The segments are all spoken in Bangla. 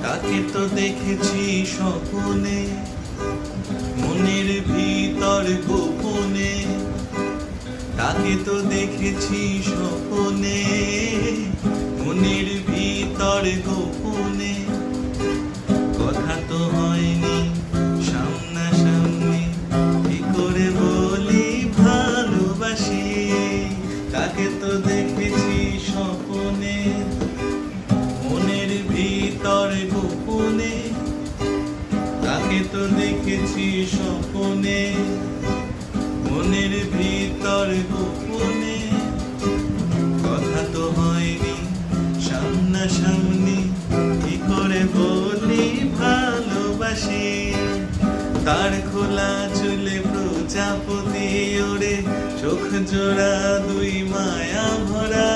তাকে তো দেখেছি স্বপ্নে, মনের ভিতর গোপনে। তাকে তো দেখেছি স্বপ্নে, মনের ভিতর গোপনে। কথা তো হয়নি সামনাসামনি, কি করে বলি ভালোবাসি। তাকে তো দেখেছি স্বপ্নে, মনের ভিতর গোপনে। তাকে তো দেখেছি স্বপ্নে, মনের ভিতর গোপনে। কথা তো হয়নি সামনাসামনি, কি করে বলি ভালোবাসি। তার খোলা চুলে প্রজাপতি ওরে, চোখ জোড়া দুই মায়া ভরা।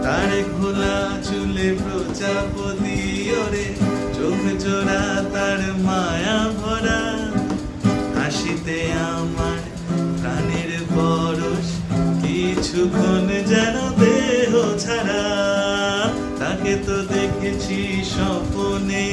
তার খোলা চুলে প্রজাপতি ওরে, চোখ জোড়া তার মায়া ভরা। হাসিতে আমার প্রাণের পরশ, কিছুক্ষণ যেন দেহ ছাড়া। তাকে তো দেখেছি স্বপ্নে।